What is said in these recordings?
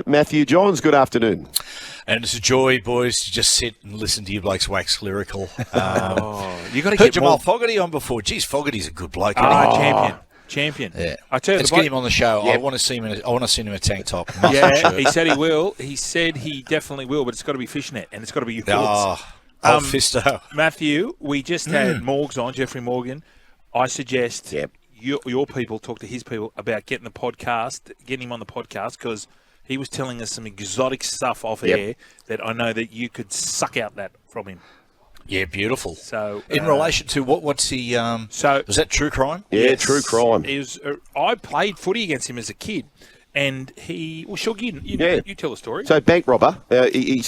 Matty Johns, good afternoon. And it's a joy, boys, to just sit and listen to you blokes wax lyrical. You got to Heard get Jamal Fogarty on before. Geez, Fogarty's a good bloke. Isn't he? Champion. Yeah. I tell you, Let's get him on the show. Yep. I want to see him. I want to see him in a tank top. Yeah, he said he will. He said he definitely will, but it's got to be fishnet and it's got to be your thoughts. Fisto. Matthew, we just had Morgs on, Jeffrey Morgan. I suggest your people talk to his people about getting him on the podcast, because he was telling us some exotic stuff off air that I know that you could suck out that from him. Yeah, beautiful. So, in relation to what's he? Was that true crime? Yeah, yes. True crime. It was, I played footy against him as a kid, and he. Well, sure, you tell the story. So, bank robber. He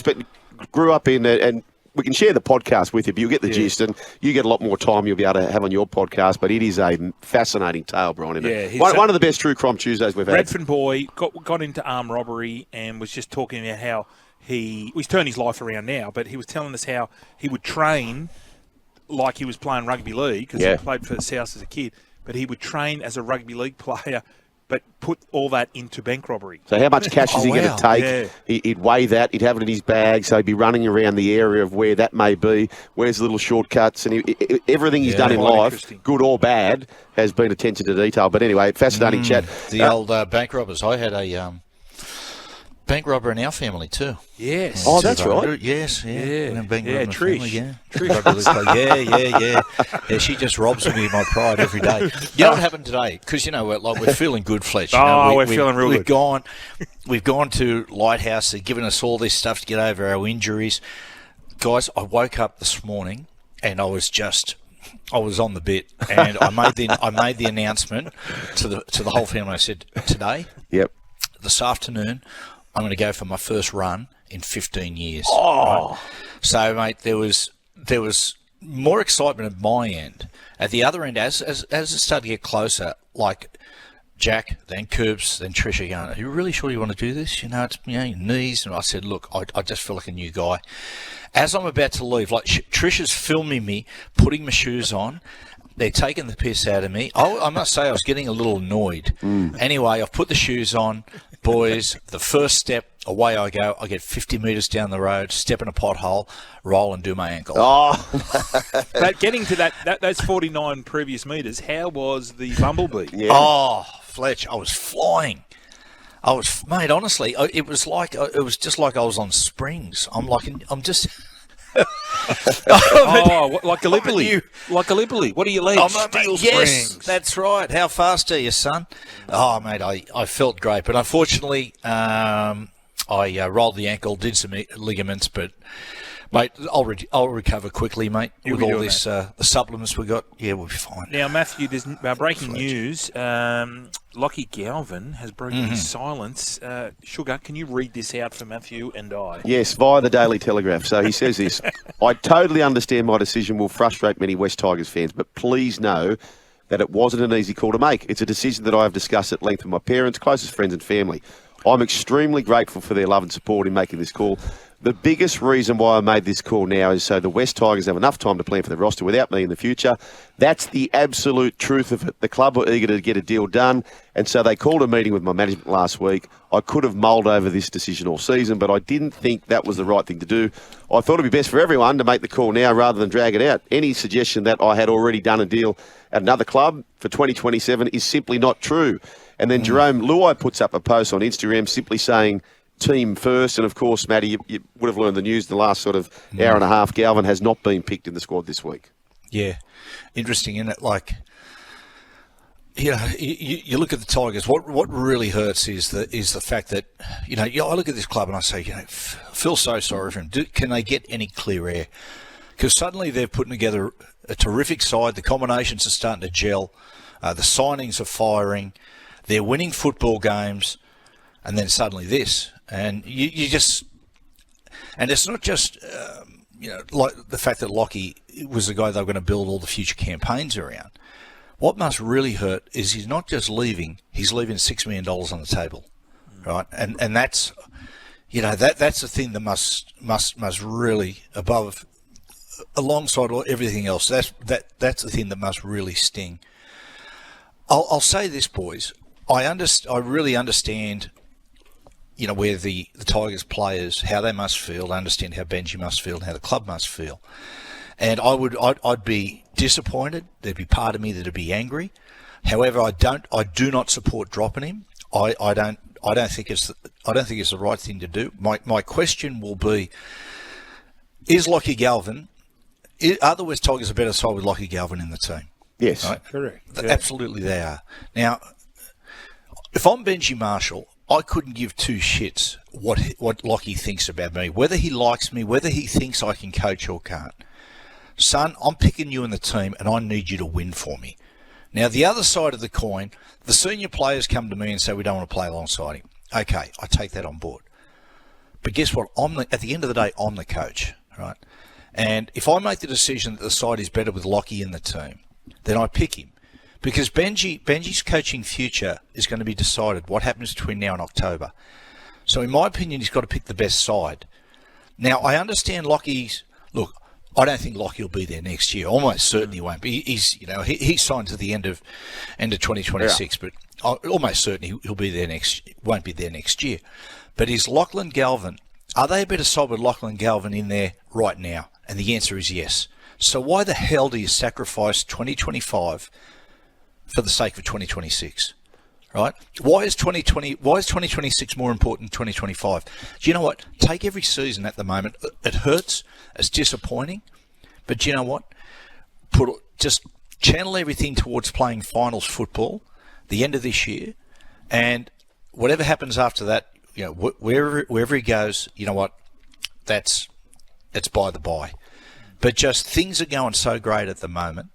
grew up in and we can share the podcast with you, but you'll get the gist, and you get a lot more time you'll be able to have on your podcast. But it is a fascinating tale, Brian. Isn't it? One of the best True Crime Tuesdays we've had. Redfern boy got into armed robbery and was just talking about how he's turned his life around now, but he was telling us how he would train like he was playing rugby league, because he played for the South as a kid, but he would train as a rugby league player, but put all that into bank robbery. So how much cash is he going to take? Yeah. He'd weigh that. He'd have it in his bag, so he'd be running around the area of where that may be, where's the little shortcuts, and everything he's done in life, good or bad, has been attention to detail. But anyway, fascinating chat. The old bank robbers. I had a bank robber in our family too. Yes. Oh, that's right. Yes, yeah. Trish. Yeah, she just robs me of my pride every day. You know what happened today? Because, we're feeling good, Fletch. We're feeling real good. We've gone to Lighthouse. They're giving us all this stuff to get over our injuries. Guys, I woke up this morning and I was on the bit, and I made the announcement to the whole family. I said, today, this afternoon, I'm going to go for my first run in 15 years. Oh. Right? So, mate, there was more excitement at my end. At the other end, as it started to get closer, like Jack, then Curbs, then Trisha going, are you really sure you want to do this? It's your knees. And I said, look, I just feel like a new guy. As I'm about to leave, like Trisha's filming me, putting my shoes on. They're taking the piss out of me. I must say I was getting a little annoyed. Anyway, I've put the shoes on. Boys, the first step, away I go. I get 50 metres down the road, step in a pothole, roll and do my ankle. Oh. But getting to those 49 previous metres, how was the bumblebee? Yeah. Oh, Fletch, I was flying. Mate, honestly, it was just like I was on springs. I'm just... like Gallipoli. Like Gallipoli. What do you leave? Steel yes, springs. That's right. How fast are you, son? Oh, mate, I felt great. But unfortunately, I rolled the ankle, did some ligaments, but... Mate, I'll recover quickly, mate. With all this, the supplements we got, we'll be fine. Now, Matthew, there's breaking news. Lachlan Galvin has broken his silence. Sugar, can you read this out for Matthew and I? Yes, via the Daily Telegraph. So he says this: I totally understand my decision will frustrate many West Tigers fans, but please know that it wasn't an easy call to make. It's a decision that I have discussed at length with my parents, closest friends and family. I'm extremely grateful for their love and support in making this call. The biggest reason why I made this call now is so the West Tigers have enough time to plan for the roster without me in the future. That's the absolute truth of it. The club were eager to get a deal done, and so they called a meeting with my management last week. I could have mulled over this decision all season, but I didn't think that was the right thing to do. I thought it would be best for everyone to make the call now rather than drag it out. Any suggestion that I had already done a deal at another club for 2027 is simply not true. And then Jerome Luai puts up a post on Instagram simply saying, team first. And, of course, Matty, you would have learned the news the last sort of hour and a half. Galvin has not been picked in the squad this week. Yeah. Interesting, isn't it? Like, you look at the Tigers, what really hurts is the fact that, I look at this club and I say, I feel so sorry for them. Can they get any clear air? Because suddenly they're putting together a terrific side. The combinations are starting to gel. The signings are firing. They're winning football games. And then suddenly this. And you just... And it's not just, like the fact that Lockie was the guy they were going to build all the future campaigns around. What must really hurt is he's not just leaving, he's leaving $6 million on the table, right? And that's, that's the thing that must really, above, alongside everything else, that's the thing that must really sting. I'll say this, boys. I really understand where the Tigers players, how they must feel, understand how Benji must feel and how the club must feel. And I'd be disappointed. There'd be part of me that'd be angry. However, I do not support dropping him. I don't think it's the right thing to do. My question will be, is Lachlan Galvin, are the West Tigers a better side with Lachlan Galvin in the team? Yes. Right? Correct. Yeah. Absolutely they are. Now, if I'm Benji Marshall, I couldn't give two shits what Lockie thinks about me, whether he likes me, whether he thinks I can coach or can't. Son, I'm picking you in the team and I need you to win for me. Now, the other side of the coin, the senior players come to me and say we don't want to play alongside him. Okay, I take that on board. But guess what? At the end of the day, I'm the coach, right? And if I make the decision that the side is better with Lockie in the team, then I pick him. Because Benji's coaching future is going to be decided what happens between now and October. So in my opinion, he's got to pick the best side. Now, I understand Lockie's... Look, I don't think Lockie will be there next year. Almost certainly won't be. He's signed to the end of 2026, yeah. But almost certain he'll be there won't be there next year. But is Lachlan Galvin, are they a better side with Lachlan Galvin in there right now? And the answer is yes. So why the hell do you sacrifice 2025 for the sake of 2026? Right? Why is 2026 more important than 2025? Do you know what? Take every season at the moment. It hurts. It's disappointing. But do you know what? Just channel everything towards playing finals football the end of this year, and whatever happens after that, wherever he goes, you know what? It's by the by. But just things are going so great at the moment.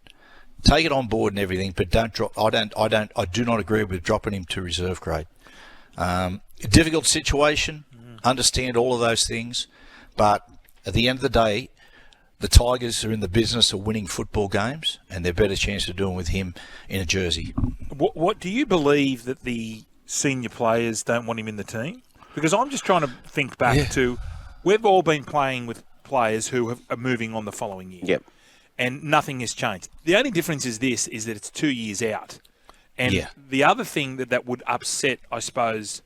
Take it on board and everything, but don't drop. I do not agree with dropping him to reserve grade. Difficult situation. Understand all of those things, but at the end of the day, the Tigers are in the business of winning football games, and they're better chance of doing with him in a jersey. What do you believe that the senior players don't want him in the team? Because I'm just trying to think back to, we've all been playing with players who are moving on the following year. Yep. And nothing has changed. The only difference is that it's 2 years out. And the other thing that would upset, I suppose,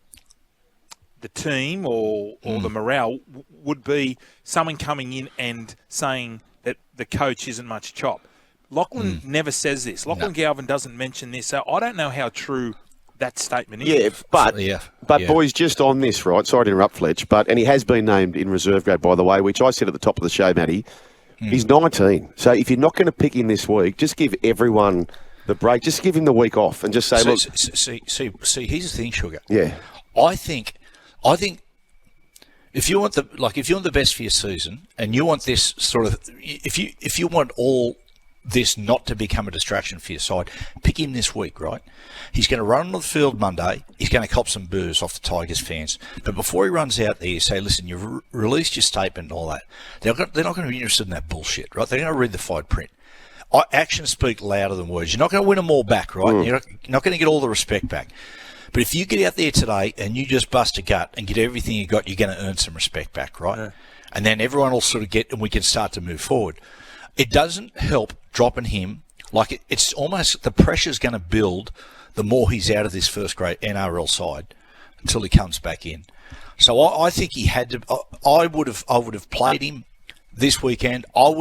the team or the morale would be someone coming in and saying that the coach isn't much chop. Lachlan never says this. Lachlan Galvin doesn't mention this. So I don't know how true that statement is. But boys, just on this, right? Sorry to interrupt, Fletch, and he has been named in reserve grade, by the way, which I said at the top of the show, Matty. He's 19. So if you're not going to pick him this week, just give everyone the break. Just give him the week off and just say, look. See, here's the thing, Sugar. Yeah. I think if you want the best for your season, and you want this sort of, if you want all this not to become a distraction for your side, pick him this week, right? He's going to run on the field Monday. He's going to cop some boos off the Tigers fans. But before he runs out there, you say, listen, you've released your statement and all that. They're not going to be interested in that bullshit, right? They're going to read the fine print. Actions speak louder than words. You're not going to win them all back, right? You're not going to get all the respect back. But if you get out there today and you just bust a gut and get everything you got, you're going to earn some respect back, right? Yeah. And then everyone will sort of get, and we can start to move forward. It doesn't help dropping him. Like, it's almost the pressure's going to build the more he's out of this first grade NRL side until he comes back in. So I think he had to. I would have played him this weekend. I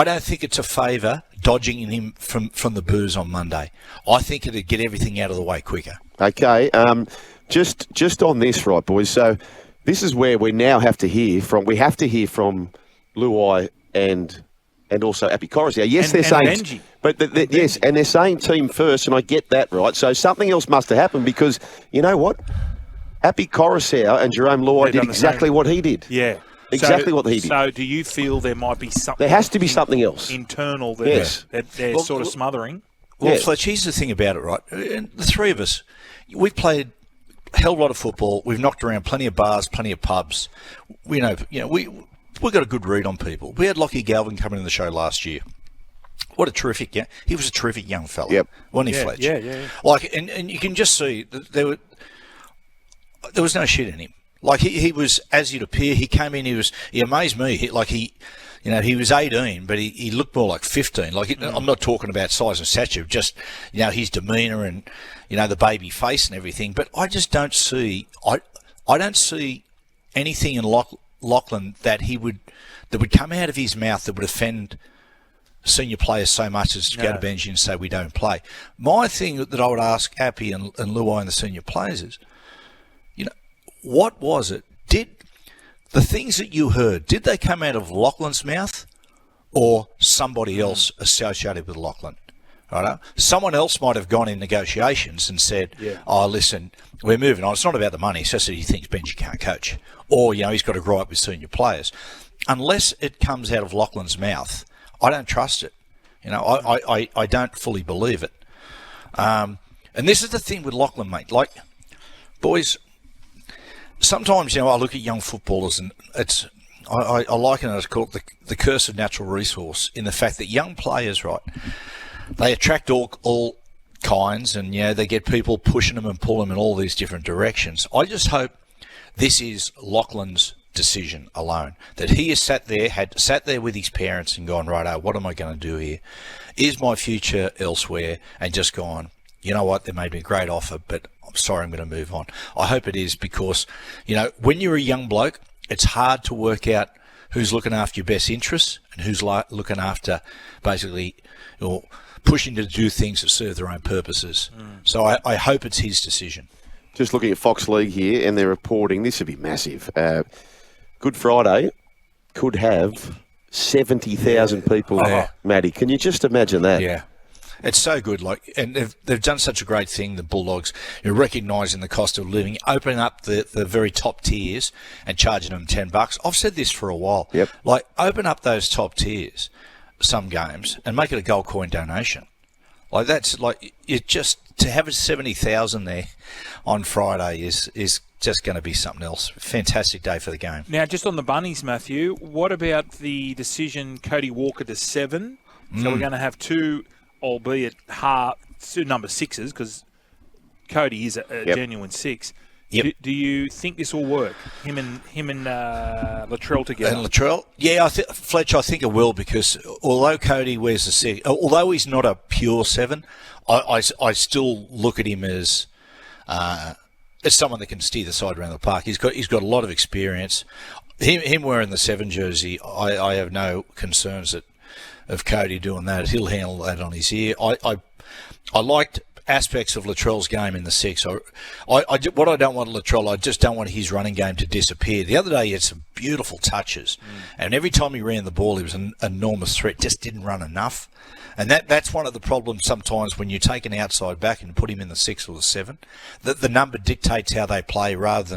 don't think it's a favour dodging him from the boos on Monday. I think it'd get everything out of the way quicker. Okay, just on this, right, boys. So this is where we now have to hear from. We have to hear from Luai and also Appy Coruscant. Yes, they're saying Benji. But yes, and they're saying team first, and I get that, right? So something else must have happened because, you know what? Appy Coruscant and Jerome Luai did exactly what he did. Yeah. Exactly what he did. So do you feel there might be something... There has to be something else. ...internal that they're sort of smothering? Well, Fletch, here's the thing about it, right? And the three of us, we've played a hell of a lot of football. We've knocked around plenty of bars, plenty of pubs. We've got a good read on people. We had Lachlan Galvin coming in the show last year. What a terrific he was a terrific young fella. Yep. Wasn't he, Fletch? Yeah. Like, and you can just see that there was no shit in him. Like, he was, as you'd appear, he came in, he amazed me. He was 18, but he looked more like 15. I'm not talking about size and stature, just, his demeanour and, the baby face and everything. But I just don't see, I don't see anything in Lachlan that would come out of his mouth that would offend senior players so much as to go to bench and say we don't play. My thing that I would ask Appy and Luai and the senior players is, what was it? Did the things that you heard, did they come out of Lachlan's mouth or somebody else associated with Lachlan? Right? Someone else might have gone in negotiations and said, oh, listen, we're moving on. It's not about the money. It's just that he thinks Benji can't coach. Or, he's got to grow up with senior players. Unless it comes out of Lachlan's mouth, I don't trust it. I don't fully believe it. And this is the thing with Lachlan, mate. Like, boys, sometimes, I look at young footballers and I liken it as called the curse of natural resource, in the fact that young players, right, they attract all kinds, and they get people pushing them and pulling them in all these different directions. I just hope this is Lachlan's decision alone, that he has sat there with his parents and gone, righto, what am I going to do here? Is my future elsewhere? And just gone, you know what, they made me a great offer, but I'm sorry, I'm going to move on. I hope it is, because, when you're a young bloke, it's hard to work out who's looking after your best interests and who's looking after basically pushing to do things that serve their own purposes. So I hope it's his decision. Just looking at Fox League here, and they're reporting this would be massive. Good Friday could have 70,000 people. Matty, can you just imagine that? Yeah. It's so good, and they've done such a great thing, the Bulldogs, recognising the cost of living, opening up the very top tiers and charging them $10. I've said this for a while. Yep. Open up those top tiers, some games, and make it a gold coin donation. To have 70,000 there on Friday is just going to be something else. Fantastic day for the game. Now, just on the Bunnies, Matthew, what about the decision Cody Walker to 7? So we're going to have 2, albeit two number 6s, because Cody is a genuine 6. Yep. Do you think this will work? Him and Latrell together. And Latrell, Fletch, I think it will, because although Cody wears the 6, although he's not a pure 7, I still look at him as someone that can steer the side around the park. He's got a lot of experience. Him wearing the 7 jersey, I have no concerns of Cody doing that. He'll handle that on his ear. I liked aspects of Latrell's game in the 6. What I don't want Latrell, I just don't want his running game to disappear. The other day he had some beautiful touches, and every time he ran the ball he was an enormous threat, just didn't run enough. And that's one of the problems sometimes when you take an outside back and put him in the 6 or the 7. The number dictates how they play rather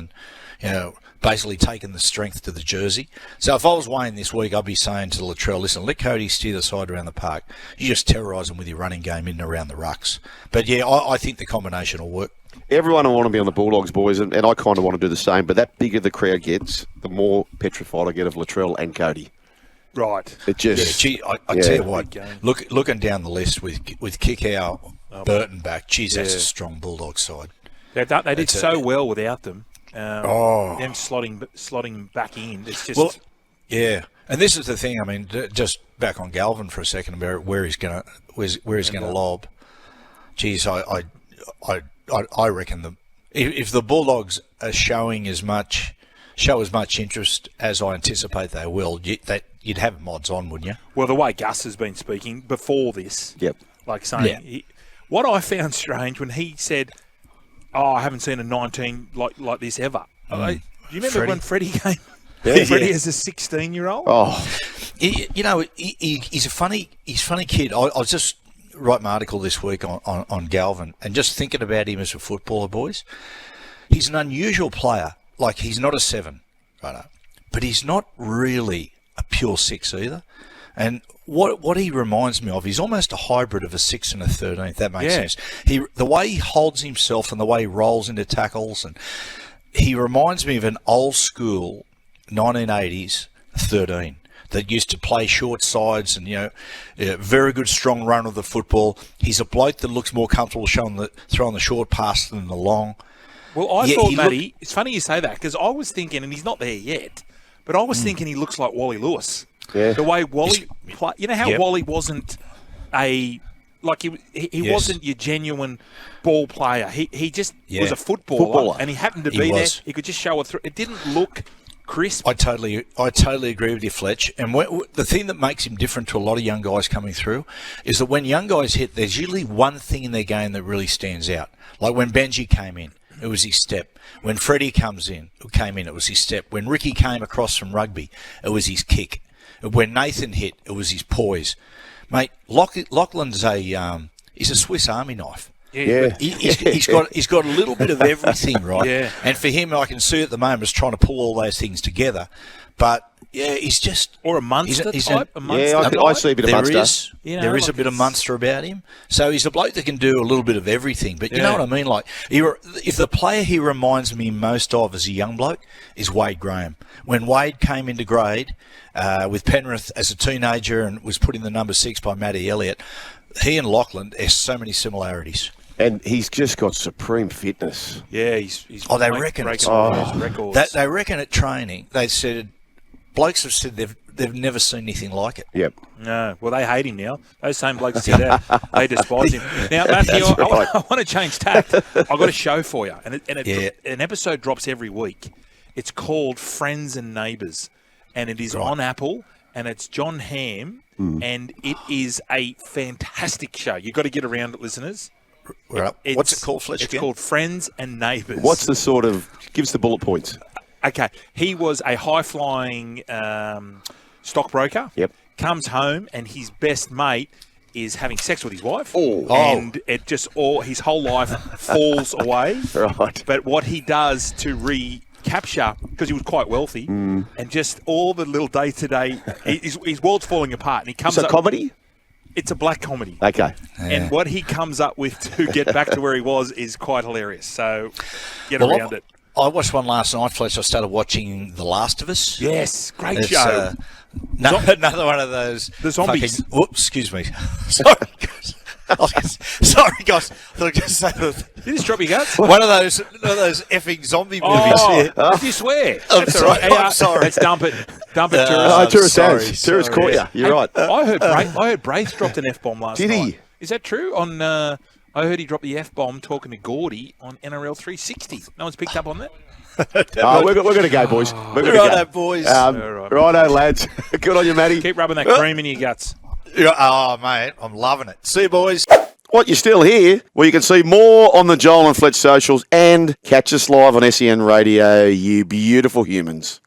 than, basically taking the strength to the jersey. So if I was weighing this week, I'd be saying to Latrell, listen, let Cody steer the side around the park. You just terrorise him with your running game in and around the rucks. But I think the combination will work. Everyone will want to be on the Bulldogs, boys, and I kind of want to do the same, but that bigger the crowd gets, the more petrified I get of Latrell and Cody. Right. It just... I tell you what, looking down the list with Kickow, Burton back, that's a strong Bulldog side. They did so well without them. Them slotting back in. It's just... And this is the thing. I mean, just back on Galvin for a second about where he's going to lob. Geez, I reckon if the Bulldogs are show as much interest as I anticipate they will, you'd have mods on, wouldn't you? Well, the way Gus has been speaking before this, saying what I found strange when he said, I haven't seen a 19 like this ever. Do you remember when Freddie came? Freddie as a 16-year-old. Oh, he's a funny kid. I was just writing an article this week on Galvin, and just thinking about him as a footballer, boys. He's an unusual player. He's not a 7, right? But he's not really a pure 6 either. And what he reminds me of, he's almost a hybrid of a 6 and a 13, if that makes sense. The way he holds himself and the way he rolls into tackles, and he reminds me of an old school 1980s 13 that used to play short sides and, very good strong run of the football. He's a bloke that looks more comfortable throwing the short pass than the long. Well, I thought, Matty, it's funny you say that, because I was thinking, and he's not there yet, but I was thinking he looks like Wally Lewis. Yeah. The way Wally played. You know how Wally wasn't a like he wasn't your genuine ball player. He just was a footballer, and he happened to be there. He could just show it through. It didn't look crisp. I totally agree with you, Fletch. And the thing that makes him different to a lot of young guys coming through is that when young guys hit, there's usually one thing in their game that really stands out. Like when Benji came in, it was his step. When Freddie came in, it was his step. When Ricky came across from rugby, it was his kick. When Nathan hit, it was his poise. Mate, Lachlan's he's a Swiss Army knife. Yeah. He's got a little bit of everything, right? Yeah. And for him, I can see at the moment is trying to pull all those things together. But yeah, he's just a Munster type. I see a bit of Munster. There is a bit of Munster about him. So he's a bloke that can do a little bit of everything. But you know what I mean? Like, if the player he reminds me most of as a young bloke is Wade Graham. When Wade came into grade with Penrith as a teenager and was put in the number 6 by Matty Elliott, he and Lachlan have so many similarities. And he's just got supreme fitness. Yeah, he's they reckon it's records. They reckon at training, they said, blokes have said they've never seen anything like it. Yep. No, well, they hate him now. Those same blokes said that. They despise him. Now, Matthew, I want to change tact. I've got a show for you. An episode drops every week. It's called Friends and Neighbours. And it is on Apple. And it's John Hamm. And it is a fantastic show. You've got to get around it, listeners. What's it called, Fletch? It's called Friends and Neighbours. What's the sort of... Give us the bullet points. Okay. He was a high-flying stockbroker. Yep. Comes home and his best mate is having sex with his wife. And it just his whole life falls away. Right. But what he does to recapture, because he was quite wealthy, and just all the little day-to-day, his world's falling apart. And he comes up... comedy? It's a black comedy. Okay. And what he comes up with to get back to where he was is quite hilarious. So get around it. I watched one last night, Fletch. I started watching The Last of Us. Yes, great show. Another one of those. The zombies. Excuse me. Sorry, guys. Sorry, guys. I was going to say you just drop your guts. one of those effing zombie movies. If you swear. That's all right. I'm sorry. Let's dump it. Tourist. Tourist caught you. You're right. I heard Braith dropped an F-bomb last night. Did he? Is that true? I heard he dropped the F-bomb talking to Gordy on NRL 360. No one's picked up on that? We're going to go, boys. We're going to Righto, boys. Righto, lads. Good on you, Matty. Keep rubbing that cream in your guts. Oh, mate, I'm loving it. See you, boys. What, you're still here? Well, you can see more on the Joel and Fletch socials and catch us live on SEN Radio, you beautiful humans.